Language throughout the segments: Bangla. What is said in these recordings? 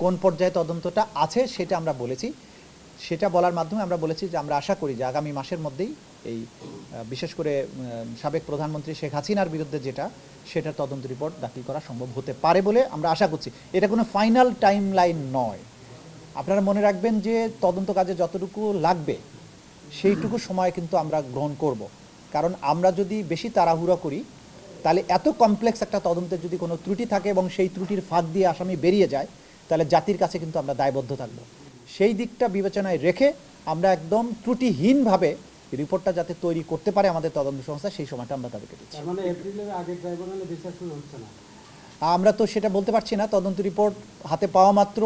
কোন পর্যায়ে তদন্তটা আছে সেটা আমরা বলেছি। সেটা বলার মাধ্যমে আমরা বলেছি যে আমরা আশা করি যে আগামী মাসের মধ্যেই এই বিশেষ করে সাবেক প্রধানমন্ত্রী শেখ হাসিনার বিরুদ্ধে যেটা সেটা তদন্ত রিপোর্ট দাখিল করা সম্ভব হতে পারে বলে আমরা আশা করছি। এটা কোনো ফাইনাল টাইম লাইন নয়। আপনারা মনে রাখবেন যে তদন্ত কাজে যতটুকু লাগবে সেইটুকু সময় কিন্তু আমরা গ্রহণ করব। কারণ আমরা যদি বেশি তাড়াহুড়ো করি তাহলে এত কমপ্লেক্স একটা তদন্তের যদি কোনো ত্রুটি থাকে এবং সেই ত্রুটির ফাঁক দিয়ে আসামি বেরিয়ে যায় তাহলে জাতির কাছে কিন্তু আমরা দায়বদ্ধ থাকব। সেই দিকটা বিবেচনায় রেখে আমরা একদম ত্রুটিহীনভাবে রিপোর্টটা যাতে তৈরি করতে পারে আমাদের তদন্ত সংস্থা সেই সময়টা আমরা তাদেরকে দিচ্ছি। মানে এপ্রিলের আগে ট্রাইব্যুনালে বিচার শুরু হচ্ছে না? আমরা তো সেটা বলতে পারছি না। তদন্ত রিপোর্ট হাতে পাওয়া মাত্র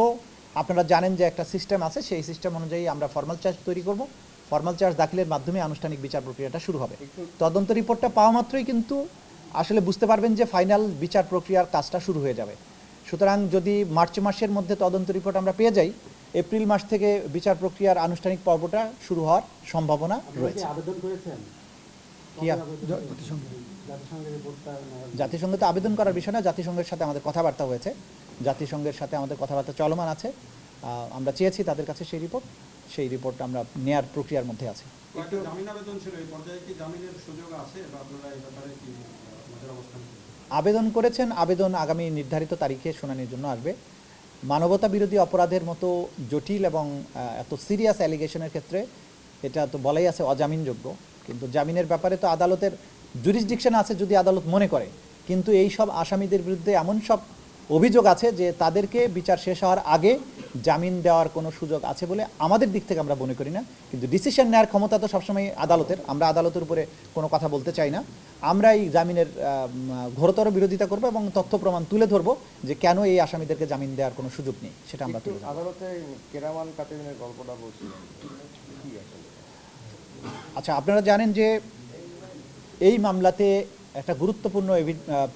আপনারা জানেন যে একটা সিস্টেম আছে, সেই সিস্টেম অনুযায়ী আমরা ফর্মাল চার্জ তৈরি করব। ফর্মাল চার্জ দাখিলের মাধ্যমে আনুষ্ঠানিক বিচার প্রক্রিয়াটা শুরু হবে। তদন্ত রিপোর্টটা পাওয়া মাত্রই কিন্তু আসলে বুঝতে পারবেন যে ফাইনাল বিচার প্রক্রিয়ার কাজটা শুরু হয়ে যাবে। সুতরাং যদি মার্চ মাসের মধ্যে তদন্ত রিপোর্ট আমরা পেয়ে যাই, এপ্রিল মাস থেকে বিচার প্রক্রিয়ার আনুষ্ঠানিক পর্বটা শুরু হওয়ার সম্ভাবনা রয়েছে। আবেদন করেছেন কি জাতিসংঘে তো আবেদন করার বিষয় না, জাতিসংঘের সাথে আমাদের কথাবার্তা হয়েছে, জাতিসংঘের সাথে আমাদের কথাবার্তা চলমান আছে। আমরা চেয়েছি তাদের কাছে সেই রিপোর্ট আমরা নেয়ার প্রক্রিয়ার মধ্যে আছি। আবেদন করেছেন, আবেদন আগামী নির্ধারিত তারিখে শুনানির জন্য আসবে। মানবতা বিরোধী অপরাধের মতো জটিল এবং এত সিরিয়াস অ্যালিগেশনের ক্ষেত্রে এটা তো বলাই আছে অজামিনযোগ্য, কিন্তু জামিনের ব্যাপারে তো আদালতের জুরিসডিকশন আছে যদি আদালত মনে করে। কিন্তু এই সব আসামিদের বিরুদ্ধে এমন সব অভিযোগ আছে যে তাদেরকে বিচার শেষ হওয়ার আগে জামিন দেওয়ার কোনো সুযোগ আছে বলে আমাদের দিক থেকে আমরা মনে করি না। কিন্তু ডিসিশন নেওয়ার ক্ষমতা তো সবসময় আদালতের, আমরা আদালতের উপরে কোনো কথা বলতে চাই না। আমরা এই জামিনের ঘোরতর বিরোধিতা করব এবং তথ্য প্রমাণ তুলে ধরব যে কেন এই আসামিদেরকে জামিন দেওয়ার কোনো সুযোগ নেই, সেটা আমরা তুলে ধরব। আদালতে কেরামান কাতেমিনের গল্পটা বলছিলেন, আচ্ছা, আপনারা জানেন যে এই মামলাতে একটা গুরুত্বপূর্ণ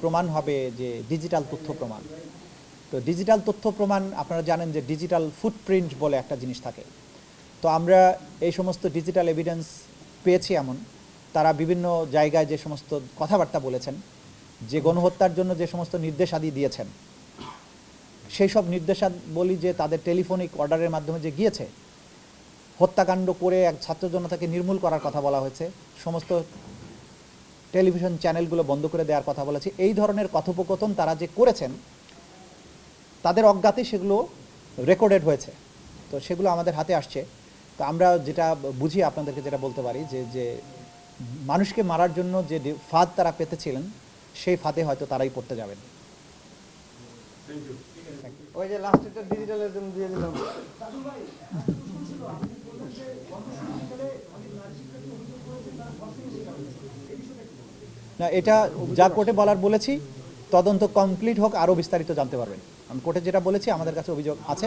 প্রমাণ হবে যে ডিজিটাল তথ্য প্রমাণ। তো ডিজিটাল তথ্য প্রমাণ আপনারা জানেন যে ডিজিটাল ফুটপ্রিন্ট বলে একটা জিনিস থাকে। তো আমরা এই সমস্ত ডিজিটাল এভিডেন্স পেয়েছি এমন তারা বিভিন্ন জায়গায় যে সমস্ত কথাবার্তা বলেছেন, যে গণহত্যার জন্য যে সমস্ত নির্দেশাদি দিয়েছেন, সেই সব নির্দেশাবলী যে তাদের টেলিফোনিক অর্ডারের মাধ্যমে যে গিয়েছে, হত্যাকাণ্ড করে এক ছাত্র জনতাকে নির্মূল করার কথা বলা হয়েছে, সমস্ত টেলিভিশন চ্যানেলগুলো বন্ধ করে দেওয়ার কথা বলেছে, এই ধরনের কথোপকথন তারা যে করেছেন তাদের অজ্ঞাতে সেগুলো রেকর্ডেড হয়েছে। তো সেগুলো আমাদের হাতে আসছে। তো আমরা যেটা বুঝি আপনাদেরকে যেটা বলতে পারি যে মানুষকে মারার জন্য যে ফাঁদ তারা পেতেছিলেন সেই ফাঁদে হয়তো তারাই পড়তে যাবেন। ওই যে লাস্টেরটা ডিজিটালের জন্য দিয়ে দিলাম। না, এটা যা কোর্টে বলার বলেছি, তদন্ত কমপ্লিট হোক, আরও বিস্তারিত জানতে পারবেন। আমি কোর্টে যেটা বলেছি আমাদের কাছে অভিযোগ আছে।